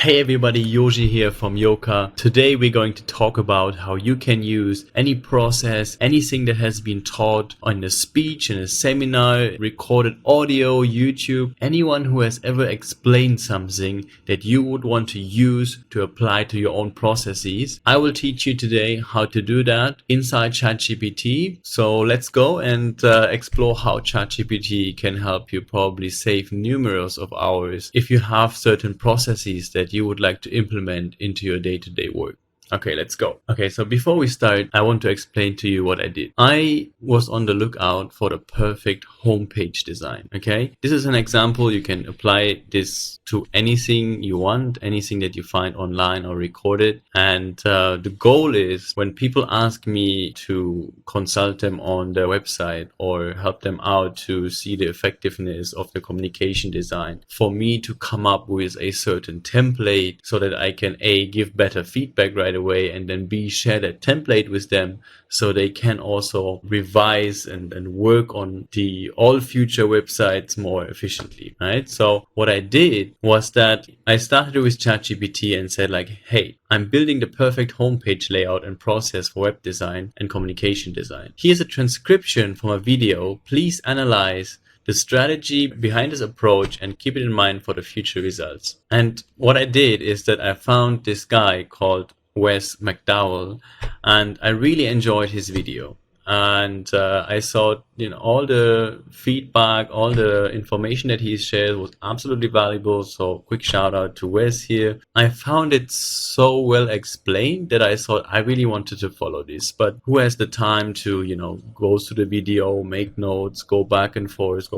Hey everybody, Yoshi here from Yoka. Today we're going to talk about how you can use any process, anything that has been taught in a speech, in a seminar, recorded audio, YouTube, anyone who has ever explained something that you would want to use to apply to your own processes. I will teach you today how to do that inside ChatGPT. So let's go and explore how ChatGPT can help you probably save numerous of hours if you have certain processes that you would like to implement into your day-to-day work. Okay, let's go. Okay, so before we start, I want to explain to you what I did. I was on the lookout for the perfect homepage design. Okay, this is an example. You can apply this to anything you want, anything that you find online or recorded. And the goal is when people ask me to consult them on their website or help them out to see the effectiveness of the communication design, for me to come up with a certain template so that I can A, give better feedback right away, and then B, share that template with them so they can also revise and work on the all future websites more efficiently, right? So what I did was that I started with ChatGPT and said like, hey, I'm building the perfect homepage layout and process for web design and communication design. Here's a transcription from a video. Please analyze the strategy behind this approach and keep it in mind for the future results. And what I did is that I found this guy called Wes McDowell, and I really enjoyed his video. And I saw, all the feedback, all the information that he shared was absolutely valuable. So quick shout out to Wes here. I found it so well explained that I thought I really wanted to follow this. But who has the time to, go through the video, make notes, go back and forth.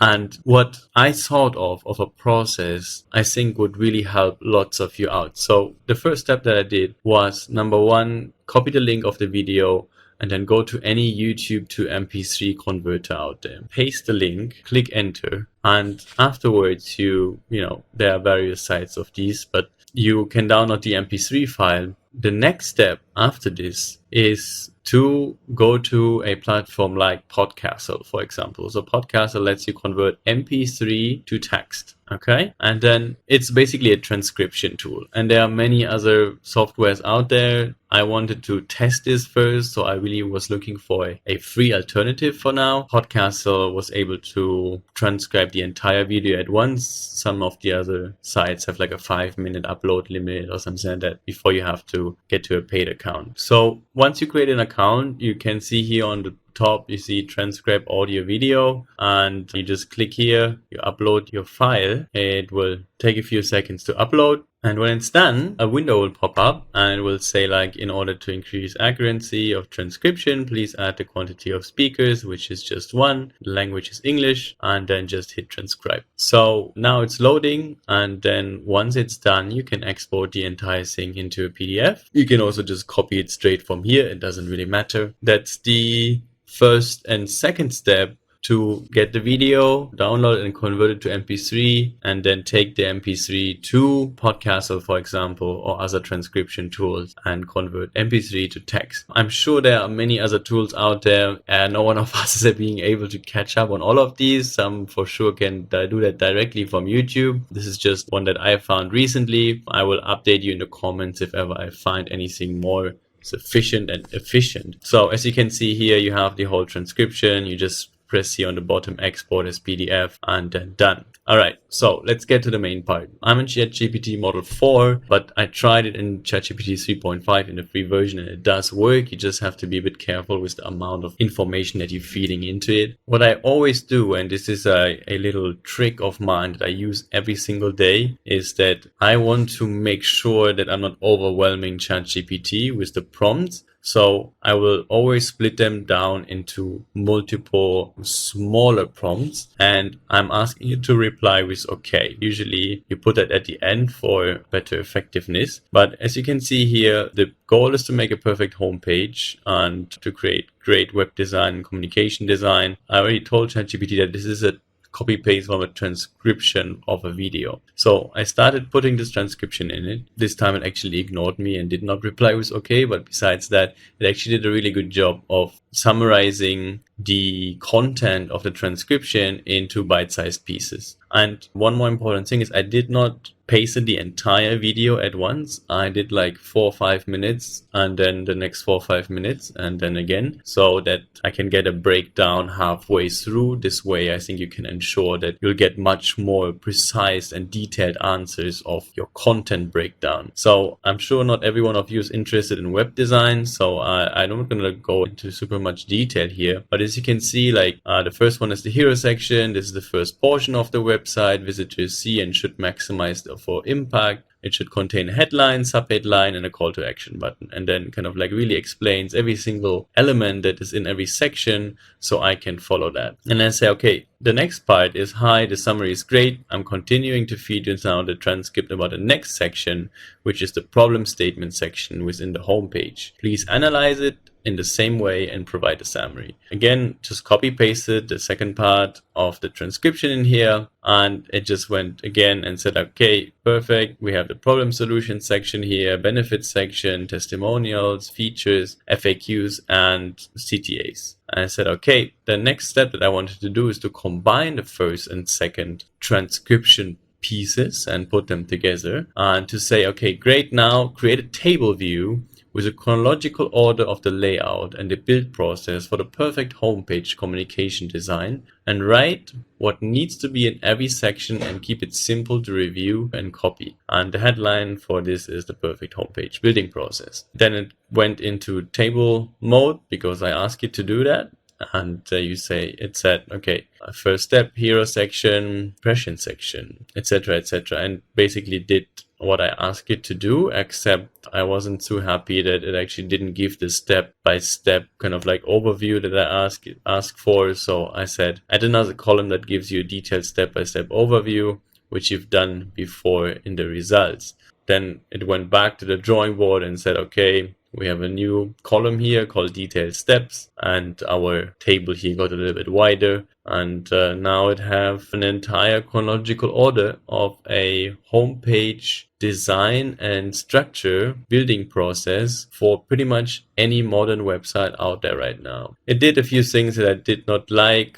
And what I thought of a process, I think would really help lots of you out. So the first step that I did was, number one, copy the link of the video and then go to any YouTube to MP3 converter out there. Paste the link, click enter, and afterwards there are various sites of these, but you can download the MP3 file. The next step after this is to go to a platform like Podcastle, for example. So Podcastle lets you convert MP3 to text. Okay, and then it's basically a transcription tool, and there are many other softwares out there. I wanted to test this first, so I really was looking for a free alternative for now. Podcastle was able to transcribe the entire video at once. Some of the other sites have like a 5-minute upload limit or something like that before you have to get to a paid account. So once you create an account, you can see here on the top, you see transcribe audio video, and you just click here, you upload your file. It will take a few seconds to upload, and when it's done, a window will pop up and it will say like, in order to increase accuracy of transcription, please add the quantity of speakers, which is just 1, the language is English, and then just hit transcribe. So now it's loading, and then once it's done, you can export the entire thing into a PDF. You can also just copy it straight from here, it doesn't really matter. That's the first and second step to get the video, download and convert it to MP3, and then take the MP3 to Podcastle, for example, or other transcription tools and convert MP3 to text. I'm sure there are many other tools out there, and no one of us is being able to catch up on all of these. Some for sure can do that directly from YouTube. This is just one that I found recently. I will update you in the comments if ever I find anything more sufficient and efficient. So as you can see here, you have the whole transcription. You just press here on the bottom, export as PDF, and then done. All right, so let's get to the main part. I'm in ChatGPT Model 4, but I tried it in ChatGPT 3.5 in the free version, and it does work. You just have to be a bit careful with the amount of information that you're feeding into it. What I always do, and this is a little trick of mine that I use every single day, is that I want to make sure that I'm not overwhelming ChatGPT with the prompts. So I will always split them down into multiple smaller prompts, and I'm asking you to reply with okay. Usually you put that at the end for better effectiveness. But as you can see here, the goal is to make a perfect homepage and to create great web design and communication design. I already told ChatGPT that this is a copy paste from a transcription of a video. So I started putting this transcription in it. This time it actually ignored me and did not reply with okay, but besides that, it actually did a really good job of summarizing the content of the transcription into bite-sized pieces. And one more important thing is I did not pasted the entire video at once. I did like 4 or 5 minutes and then the next 4 or 5 minutes and then again, so that I can get a breakdown halfway through. This way I think you can ensure that you'll get much more precise and detailed answers of your content breakdown. So I'm sure not every one of you is interested in web design, so I'm not going to go into super much detail here, but as you can see, like the first one is the hero section. This is the first portion of the website visitors see and should maximize for impact. It should contain a headline, subheadline, and a call to action button, and then kind of like really explains every single element that is in every section so I can follow that. And then say, okay, the next part is, hi, the summary is great. I'm continuing to feed you now the transcript about the next section, which is the problem statement section within the homepage. Please analyze it in the same way and provide a summary. Again, just copy pasted the second part of the transcription in here, and it just went again and said, okay, perfect. We have the problem solution section here, benefits section, testimonials, features, FAQs, and CTAs. And I said, okay, the next step that I wanted to do is to combine the first and second transcription pieces and put them together, and to say, okay, great, now create a table view with a chronological order of the layout and the build process for the perfect homepage communication design, and write what needs to be in every section and keep it simple to review and copy. And the headline for this is the perfect homepage building process. Then it went into table mode because I asked it to do that. And it said, okay, first step, hero section, impression section, etc., etc., and basically did what I asked it to do, except I wasn't too happy that it actually didn't give the step-by-step kind of like overview that I asked for. So I said, add another column that gives you a detailed step-by-step overview, which you've done before in the results. Then it went back to the drawing board and said, okay, we have a new column here called detailed steps, and our table here got a little bit wider. And now it have an entire chronological order of a homepage design and structure building process for pretty much any modern website out there right now. It did a few things that I did not like,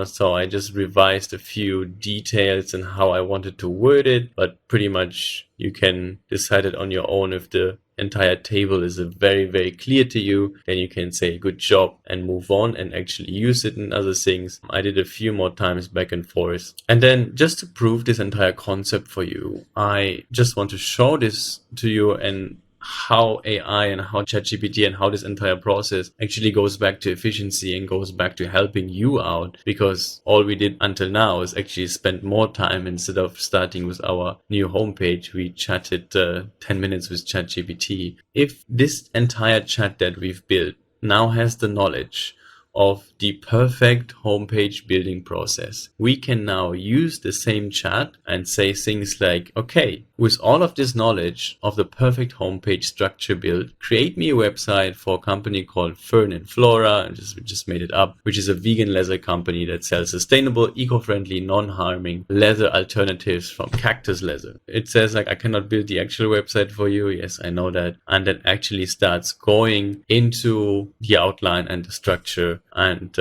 so I just revised a few details and how I wanted to word it, but pretty much you can decide it on your own. If the entire table is very, very clear to you, then you can say good job and move on and actually use it in other things. I did a few more times back and forth. And then just to prove this entire concept for you, I just want to show this to you and how AI and how ChatGPT and how this entire process actually goes back to efficiency and goes back to helping you out, because all we did until now is actually spend more time. Instead of starting with our new homepage, we chatted 10 minutes with ChatGPT. If this entire chat that we've built now has the knowledge of the perfect homepage building process, we can now use the same chat and say things like, okay, with all of this knowledge of the perfect homepage structure build, create me a website for a company called Fern and Flora, and we just made it up, which is a vegan leather company that sells sustainable, eco-friendly, non-harming leather alternatives from cactus leather. It says like, I cannot build the actual website for you. Yes, I know that. And then actually starts going into the outline and the structure and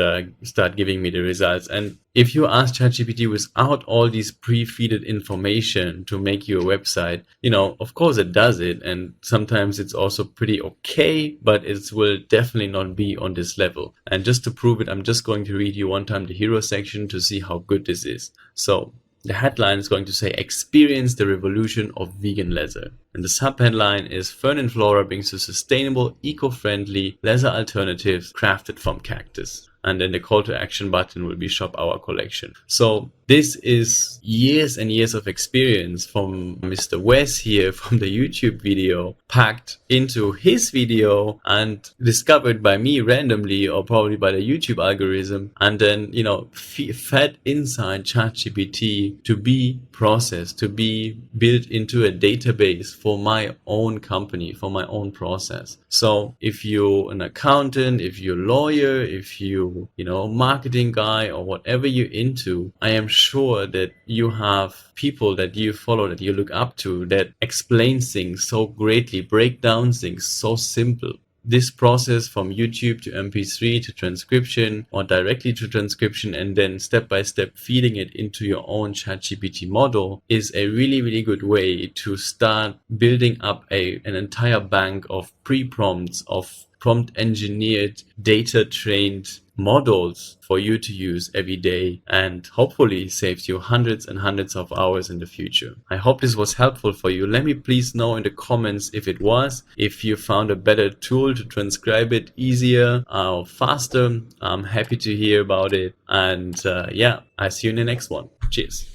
start giving me the results. And if you ask ChatGPT without all these pre-feeded information to make you a website, of course it does it. And sometimes it's also pretty okay, but it will definitely not be on this level. And just to prove it, I'm just going to read you one time the hero section to see how good this is. So the headline is going to say, experience the revolution of vegan leather. And the subheadline is, Fern and Flora brings you sustainable, eco-friendly leather alternatives crafted from cactus. And then the call to action button will be shop our collection. So this is years and years of experience from Mr. Wes here from the YouTube video, packed into his video and discovered by me randomly, or probably by the YouTube algorithm, and then, fed inside ChatGPT to be processed, to be built into a database for my own company, for my own process. So if you're an accountant, if you're a lawyer, if you marketing guy, or whatever you're into, I am sure that you have people that you follow, that you look up to, that explain things so greatly, break down things so simple. this process from YouTube to MP3 to transcription or directly to transcription and then step by step feeding it into your own ChatGPT model is a really, really good way to start building up an entire bank of pre-prompts, of prompt engineered, data trained models for you to use every day, and hopefully saves you hundreds and hundreds of hours in the future. I hope this was helpful for you. Let me please know in the comments if it was, if you found a better tool to transcribe it easier or faster. I'm happy to hear about it. And yeah, I see you in the next one. Cheers.